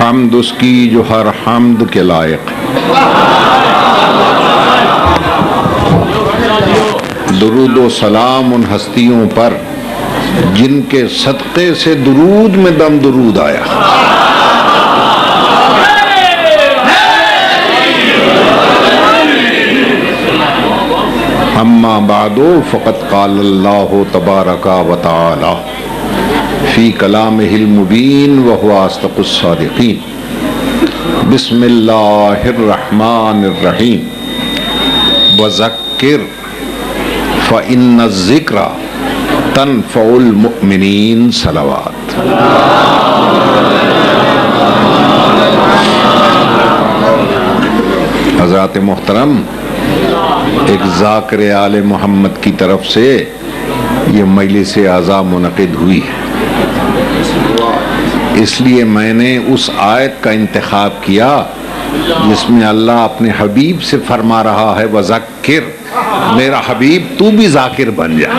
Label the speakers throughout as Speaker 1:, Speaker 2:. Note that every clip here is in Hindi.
Speaker 1: हम्द उसकी जो हर हम्द के लायक है। दुरूद व सलाम उन हस्तियों पर जिनके सदक़े से दुरूद में दम दुरूद आया। अम्मा बादो फ़क़त क़ाल अल्लाहु तबारका व तआला फ़ी कलामिहिल मुबीन व हुवा अस्दक़ुस सादिक़ीन। बिस्मिल्लाहिर रहमानिर रहीम। वज़क्किर फ़इन्न ज़िक्रा तनफ़उल मुमिनीन। सलावत। हज़रात मोहतरम, एक ज़ाकिर आले मोहम्मद की तरफ से ये मजलिस आज़ा मुनक़िद हुई है, इसलिए मैंने उस आयत का इंतखाब किया जिसमें अल्लाह अपने हबीब से फरमा रहा है, वज़क्किर, मेरा हबीब तू भी ज़ाकिर बन जा।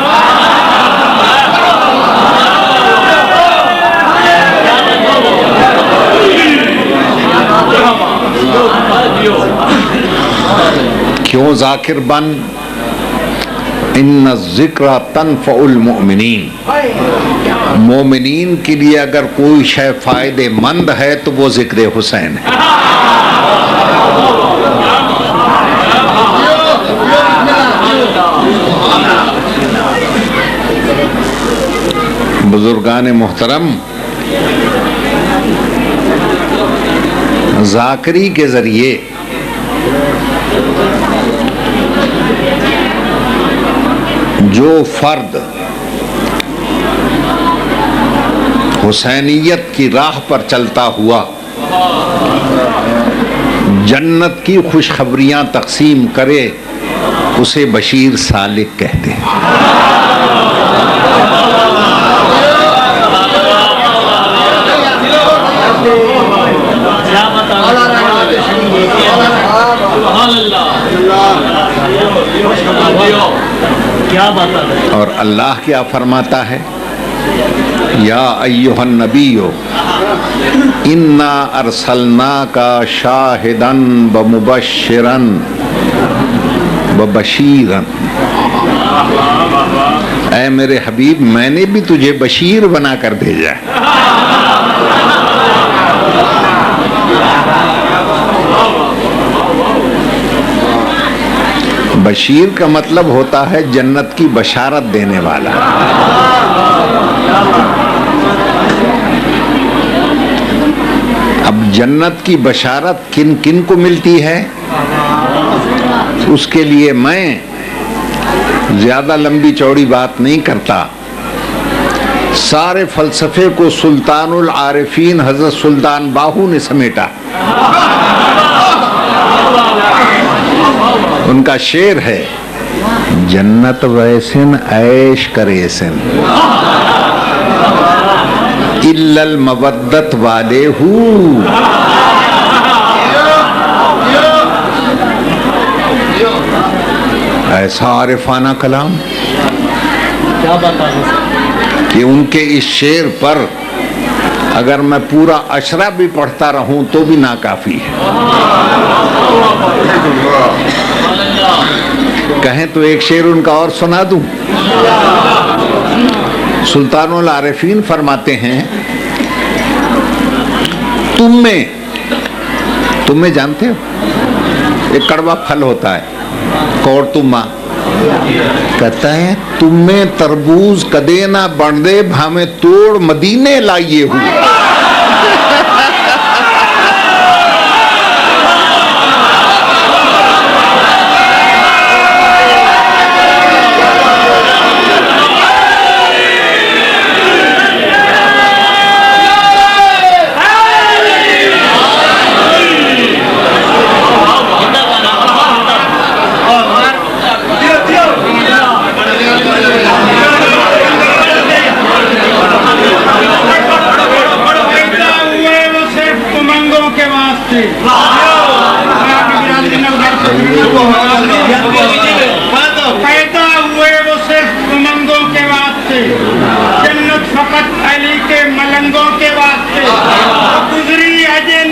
Speaker 1: क्यों ज़ाकिर बन? इन्ना ज़िक्रा तनफ़उल मुमिनीन। मोमिनीन के लिए अगर कोई शय फ़ायदेमंद है तो वो ज़िक्र हुसैन है। बुजुर्गान मोहतरम, ज़ाकिरी के ज़रिए जो फर्द हुसैनियत की राह पर चलता हुआ जन्नत की खुशखबरियां तकसीम करे उसे बशीर सालिक कहते हैं। और अल्लाह क्या फरमाता है, या अय्युहन नबियो इन्ना अरसलनाका शाहिदन व मुबश्शिरन व बशीरन। ऐ मेरे हबीब, मैंने भी तुझे बशीर बना कर भेजा है। बशीर का मतलब होता है जन्नत की बशारत देने वाला। अब जन्नत की बशारत किन किन को मिलती है, उसके लिए मैं ज्यादा लंबी चौड़ी बात नहीं करता। सारे फलसफे को सुल्तानुल आरिफीन हजरत सुल्तान बाहू ने समेटा। उनका शेर है, जन्नत वैसिन ऐश करेसिन इल्लल मवद्दत वाले हू। ऐसा आरिफाना कलाम कि उनके इस शेर पर अगर मैं पूरा अशरा भी पढ़ता रहूं तो भी नाकाफी है। कहें तो एक शेर उनका और सुना दूं। सुल्तानुल आरिफीन फरमाते हैं, तुम्हें जानते हो, एक कड़वा फल होता है कौड़तुमा। कहता है, तुम्हें तरबूज कदे ना बन दे भावे तोड़ मदीने लाइए हूँ।
Speaker 2: पैदा हुए वो सिर्फ उमंगों के वास्ते, जन्नत फकत अली के मलंगों के वास्ते। गुजरी अजय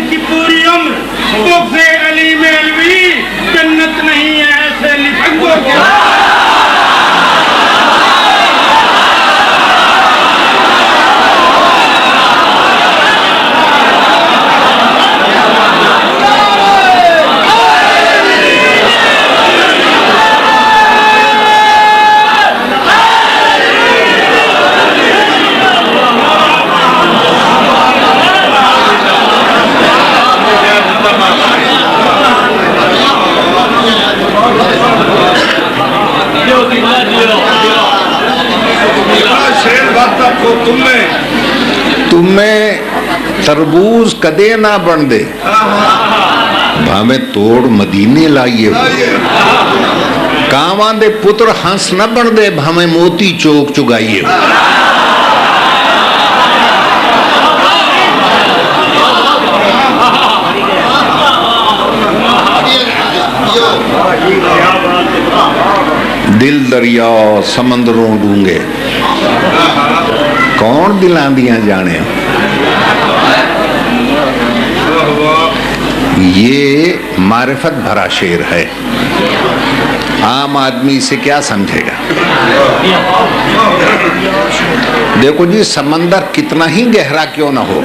Speaker 1: तरबूज कदे ना बन दे भावे तोड़ मदीने लाइए कांवां दे पुत्र हंस न बन दे भावे मोती चोक चुगाइए। दिल दरिया समंदरों डूंगे कौन दिलां दियां जाने। ये मारिफत भरा शेर है, आम आदमी से क्या समझेगा। देखो जी, समंदर कितना ही गहरा क्यों ना हो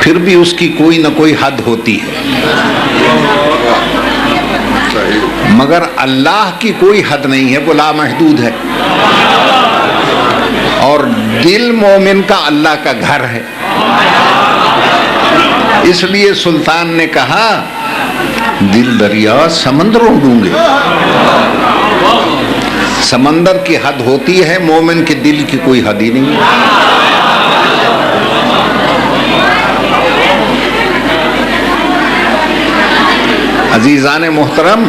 Speaker 1: फिर भी उसकी कोई ना कोई हद होती है, मगर अल्लाह की कोई हद नहीं है, वो लामहदूद है। और दिल मोमिन का अल्लाह का घर है। इसलिए सुल्तान ने कहा दिल दरिया समंदरों डूंगे। समंदर की हद होती है, मोमिन के दिल की कोई हद ही नहीं है। अजीजान मोहतरम,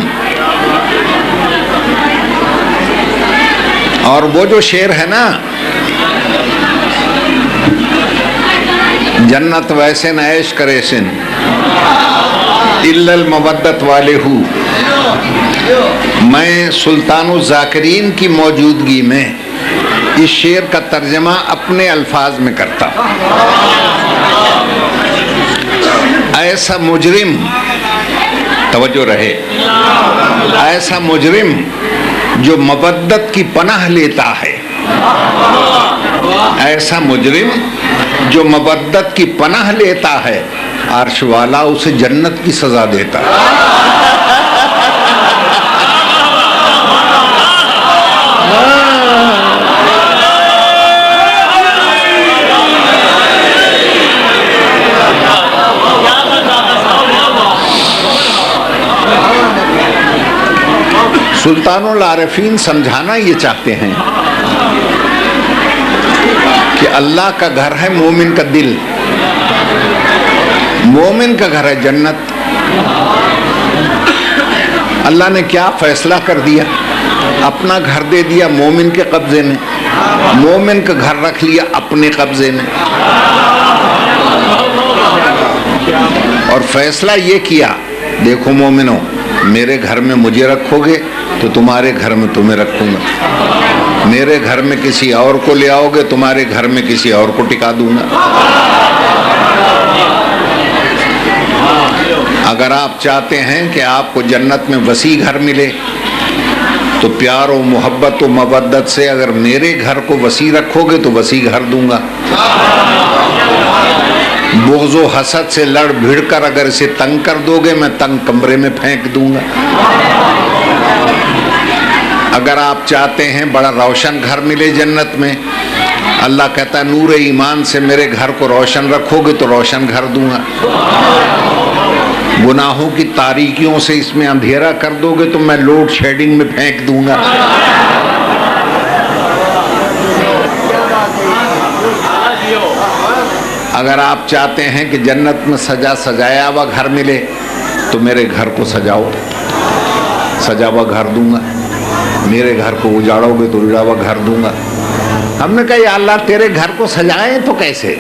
Speaker 1: और वो जो शेर है ना, जन्नत वैसे न ऐश करे सिन इल्लल मवद्दत वाले हूँ। मैं सुल्तानुल ज़ाकिरीन की मौजूदगी में इस शेर का तर्जमा अपने अल्फाज में करता। ऐसा मुजरिम, तवज्जो रहे, ऐसा मुजरिम जो मवद्दत की पनाह लेता है, ऐसा मुजरिम जो मवद्दत की पनाह लेता है, अर्श वाला उसे जन्नत की सजा देता है। सुल्तानुल आरिफीन समझाना ये चाहते हैं कि अल्लाह का घर है मोमिन का दिल, मोमिन का घर है जन्नत। अल्लाह ने क्या फैसला कर दिया, अपना घर दे दिया मोमिन के कब्जे में, मोमिन का घर रख लिया अपने कब्जे में। और फैसला ये किया, देखो मोमिनो, मेरे घर में मुझे रखोगे तो तुम्हारे घर में तुम्हें रखूंगा, मेरे घर में किसी और को ले आओगे तुम्हारे घर में किसी और को टिका दूंगा। अगर आप चाहते हैं कि आपको जन्नत में वसी घर मिले तो प्यार और मोहब्बत और मवद्दत से अगर मेरे घर को वसी रखोगे तो वसी घर दूंगा। बुग़्ज़ो हसद से लड़ भिड़ कर अगर इसे तंग कर दोगे मैं तंग कमरे में फेंक दूंगा। अगर आप चाहते हैं बड़ा रोशन घर मिले जन्नत में, अल्लाह कहता है नूर ईमान से मेरे घर को रोशन रखोगे तो रोशन घर दूंगा। गुनाहों की तारीकियों से इसमें अंधेरा कर दोगे तो मैं लोड शेडिंग में फेंक दूंगा। अगर आप चाहते हैं कि जन्नत में सजा सजाया हुआ घर मिले तो मेरे घर को सजाओ, सजा हुआ घर दूंगा। मेरे घर को उजाड़ोगे तो उजाड़ा हुआ घर दूंगा। हमने कहा या अल्लाह तेरे घर को सजाएं तो कैसे?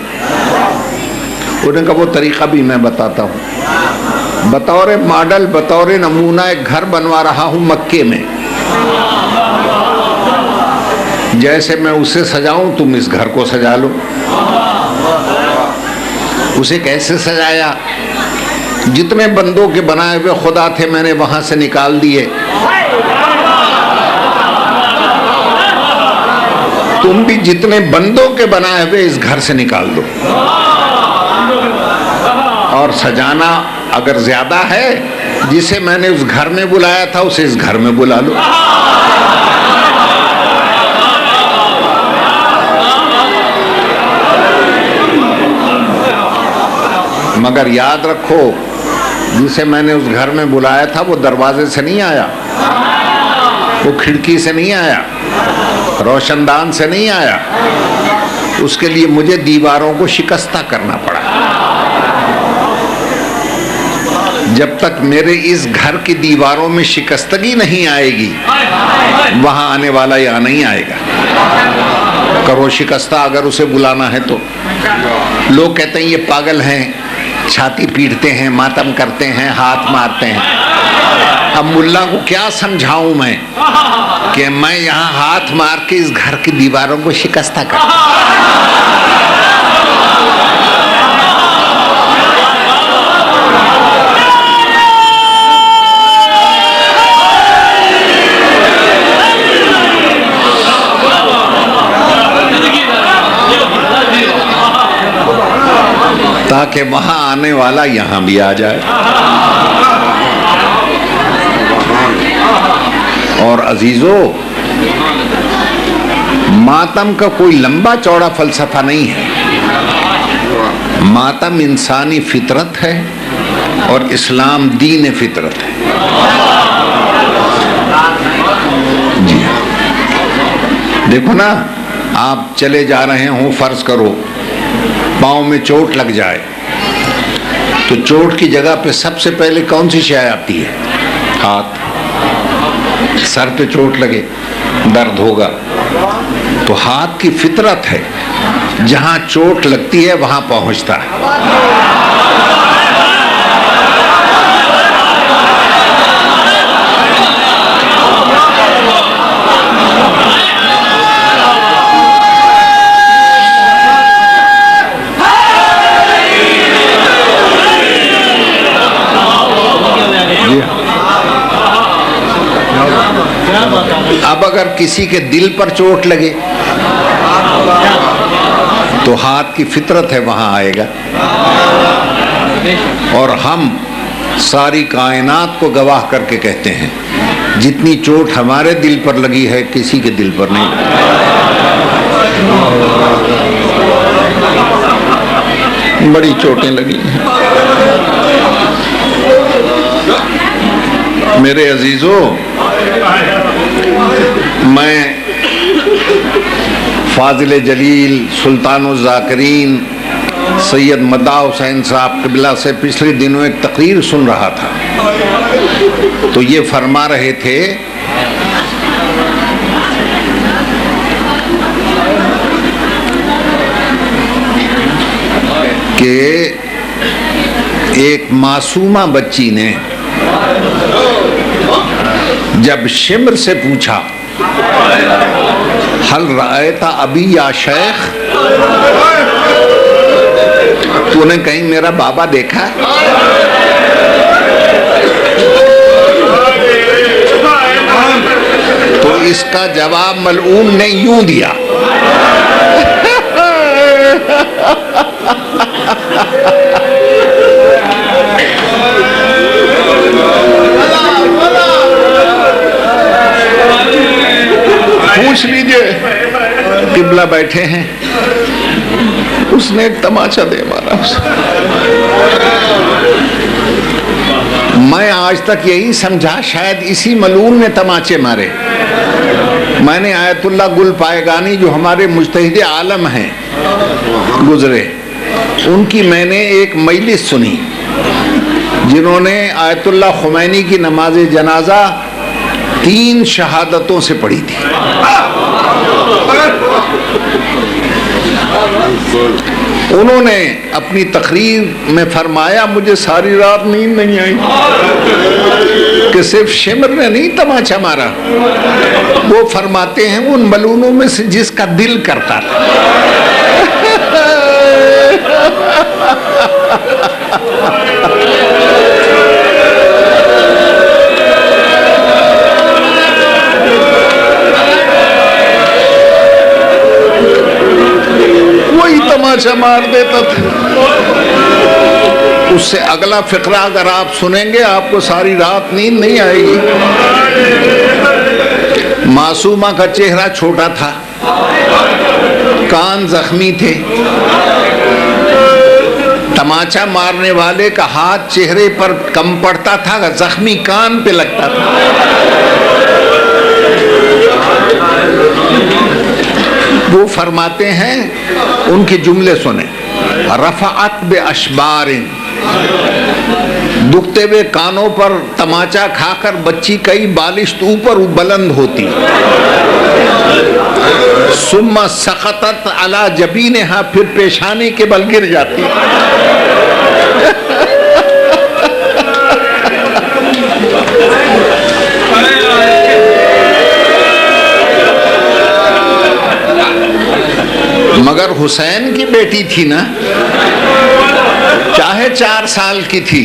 Speaker 1: उन्होंने कहा वो तरीका भी मैं बताता हूँ। बतौर मॉडल, बतौर नमूना एक घर बनवा रहा हूँ मक्के में, जैसे मैं उसे सजाऊं तुम इस घर को सजा लो। उसे कैसे सजाया? जितने बंदों के बनाए हुए खुदा थे मैंने वहां से निकाल दिए। तुम भी जितने बंदों के बनाए हुए इस घर से निकाल दो। और सजाना अगर ज्यादा है, जिसे मैंने उस घर में बुलाया था उसे इस घर में बुला लो। मगर याद रखो, जिसे मैंने उस घर में बुलाया था वो दरवाजे से नहीं आया, वो खिड़की से नहीं आया, रोशनदान से नहीं आया, उसके लिए मुझे दीवारों को शिकस्ता करना पड़ा। जब तक मेरे इस घर की दीवारों में शिकस्तगी नहीं आएगी, वहां आने वाला यहाँ नहीं आएगा। करो शिकस्ता अगर उसे बुलाना है तो। लोग कहते हैं ये पागल हैं, छाती पीटते हैं, मातम करते हैं, हाथ मारते हैं। अब मुल्ला को क्या समझाऊं मैं कि मैं यहाँ हाथ मार के इस घर की दीवारों को शिकस्ता कर। ताकि वहां आने वाला यहां भी आ जाए। और अजीजों, मातम का कोई लंबा चौड़ा फलसफा नहीं है। मातम इंसानी फितरत है और इस्लाम दीन फितरत है। जी हाँ, देखो ना, आप चले जा रहे हो, फर्ज करो पाँव में चोट लग जाए तो चोट की जगह पे सबसे पहले कौन सी शय आती है? हाथ। सर पे चोट लगे दर्द होगा, तो हाथ की फितरत है, जहां चोट लगती है वहां पहुंचता है। अब अगर किसी के दिल पर चोट लगे तो हाथ की फितरत है, वहां आएगा। और हम सारी कायनात को गवाह करके कहते हैं, जितनी चोट हमारे दिल पर लगी है किसी के दिल पर नहीं लगी। बड़ी चोटें लगी हैं। मेरे अजीजों, मैं फाजिल जलील सुल्तानुल ज़ाकिरीन सैयद मदा हुसैन साहब क़िबला से पिछले दिनों एक तकरीर सुन रहा था, तो ये फरमा रहे थे कि एक मासूमा बच्ची ने जब शिम्र से पूछा, हल रायता अभी या शेख, तूने कहीं मेरा बाबा देखा? तो इसका जवाब मलऊन ने यूं दिया, पूछ लीजिए, किबला बैठे हैं, उसने एक तमाचा दे मारा उसे। मैं आज तक यही समझा शायद इसी मलून ने तमाचे मारे। मैंने आयतुल्लाह गुल पायगानी जो हमारे मुज्तहिद आलम हैं गुजरे, उनकी मैंने एक मजलिस सुनी जिन्होंने आयतुल्लाह खुमैनी की नमाज जनाजा 3 शहादतों से पढ़ी थी। उन्होंने अपनी तकरीर में फरमाया, मुझे सारी रात नींद नहीं आई कि सिर्फ शिमर ने नहीं तमाचा मारा। वो फरमाते हैं उन मलूनों में से जिसका दिल करता था। वही तमाचा मार देता था। उससे अगला फिक्रा अगर आप सुनेंगे आपको सारी रात नींद नहीं आएगी। मासूमा का चेहरा छोटा था, कान जख्मी थे, तमाचा मारने वाले का हाथ चेहरे पर कम पड़ता था, जख्मी कान पे लगता था। वो फरमाते हैं, उनके जुमले सुने, रफ़अत बे अशबारिन, दुखते हुए कानों पर तमाचा खाकर बच्ची कई बालिश ऊपर बुलंद होती, सुम्मा सक़तत अला जबीनहा, फिर पेशानी के बल गिर जाती। मगर हुसैन की बेटी थी ना, चाहे 4 साल की थी,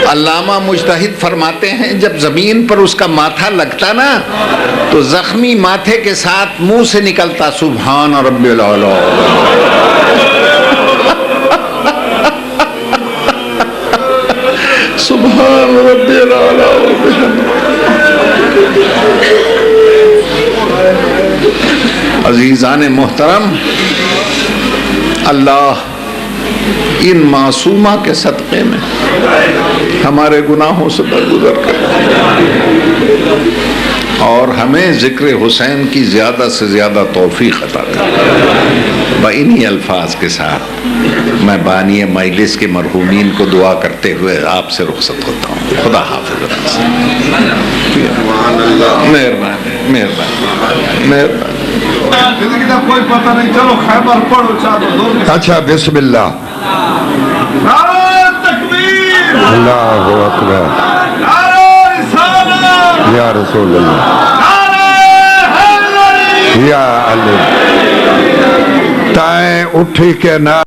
Speaker 1: अल्लामा मुजतहिद फरमाते हैं जब जमीन पर उसका माथा लगता ना तो जख्मी माथे के साथ मुंह से निकलता सुभान रब्बिल आला। सुभान रब्बिल आला। अजीज़ान मोहतरम, अल्लाह इन मासूमा के सदक़े में हमारे गुनाहों से दरगुजर करे और हमें ज़िक्र हुसैन की ज़्यादा से ज़्यादा तौफ़ीक़ अता करे। ब इन्हीं अल्फाज के साथ मैं बानी मजलिस के मरहूमीन को दुआ करते हुए आपसे रुखसत होता हूँ। खुदा हाफ़िज़। मेहरबानी मेहरबानी मेहरबानी।
Speaker 2: जिंदगी का कोई पता नहीं, चलो खैबर पढ़ो चालो।
Speaker 3: अच्छा, बिस्मिल्लाह,
Speaker 2: नारे तकबीर,
Speaker 3: अल्लाहु अकबर,
Speaker 2: नारे रिसालत,
Speaker 3: या रसूल अल्लाह,
Speaker 2: नारे हैदरी।
Speaker 3: या अली। ताए उठी के ना